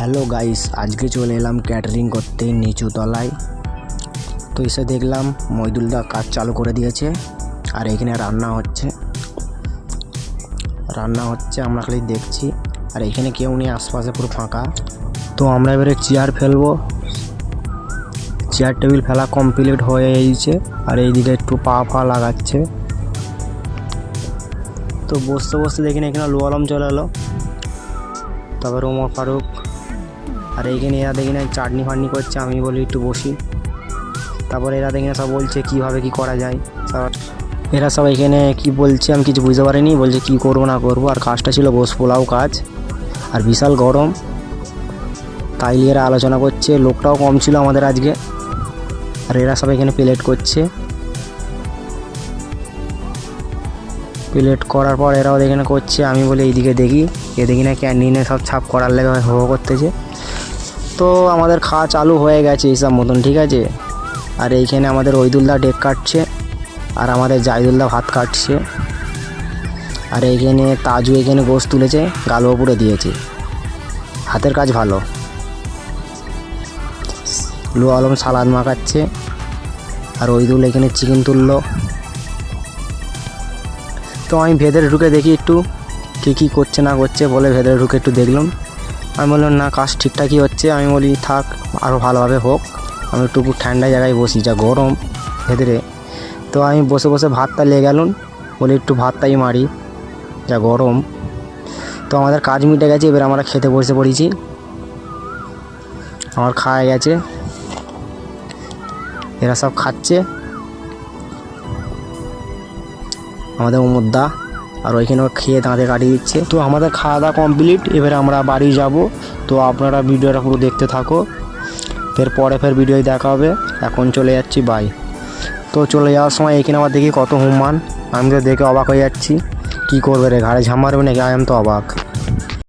Hello guys, আজকে চলে এলাম ক্যাটারিং করতে নিচু তলায়। তো এসে দেখলাম মইদুলদা কাজ চালু করে দিয়েছে আর এখানে রান্না হচ্ছে আমরা খালি দেখছি। আর এখানে কেউ নেই, আশপাশে পুরো ফাঁকা। তো আমরা এবারে চেয়ার ফেলবো। চেয়ার টেবিল ফেলা কমপ্লিট হয়ে গেছে আর এইদিকে একটু পা লাগাচ্ছে। তো বসতে বসতে দেখি না এখানে লোয়ালম চলে এলো, তারপর ওমর ফারুক। আর এইখানে এরা দেখি না চাটনি ফাটনি করছে, আমি বলি একটু বসি। তারপরে এরা দেখি না সব বলছে কীভাবে কী করা যায়। এরা সব এখানে কি বলছে আমি কিছু বুঝতে পারিনি, বলছে কি করবো না করবো। আর কাজটা ছিল বস পোলাও কাজ, আর বিশাল গরম, তাই এরা আলোচনা করছে। লোকটাও কম ছিল আমাদের আজকে। আর এরা সব এখানে প্লেট করছে। প্লেট করার পর এরাও এখানে করছে, আমি বলি এইদিকে দেখি। দেখি না ক্যান্টিনে সব ছাপ করার লেগে হো করতেছে। তো আমাদের খাওয়া চালু হয়ে গেছে এইসব মতন, ঠিক আছে। আর এইখানে আমাদের ওইদুলদা ডেক কাটছে আর আমাদের জাইদুলদা ভাত কাটছে। আর এইখানে তাজু এখানে গোশ তুলেছে, গালবাপুরে দিয়েছে। হাতের কাজ ভালো। লু আলম সালাদ মাখাচ্ছে আর ওইদুল এখানে চিকেন তুললো। তো আমি ভেতরে ঢুকে দেখি একটু কী করছে না করছে, বলে ভেতরে ঢুকে একটু দেখলাম। আমি বললাম না, কাজ ঠিকঠাকই হচ্ছে। আমি বলি থাক, আরও ভালোভাবে হোক। আমি একটু ঠান্ডা জায়গায় বসি, যা গরম ভেতরে। তো আমি বসে বসে ভাতটা লেগে গেলাম, বলি একটু ভাতটাই মারি, যা গরম। তো আমাদের কাজ মিটে গেছে, এবার আমরা খেতে বসে পড়েছি। আমার খাওয়া গেছে, এরা সব খাচ্ছে। আমাদের ওমরদা আর ওইখানেও খেয়ে দাঁতে কাটিয়ে দিচ্ছে। তো আমাদের খাওয়া দাওয়া কমপ্লিট, এবারে আমরা বাড়ি যাব। তো আপনারা ভিডিওটা পুরো দেখতে থাকো, ফের ভিডিও দেখা হবে। এখন চলে যাচ্ছি, বাই। তো চলে যাওয়ার সময় এখানে আবার দেখি কত হুম্মান। আমি তো দেখে অবাক হয়ে যাচ্ছি, কী করবে রে, ঘাড়ে ঝাম মারবে নাকি, আমি তো অবাক।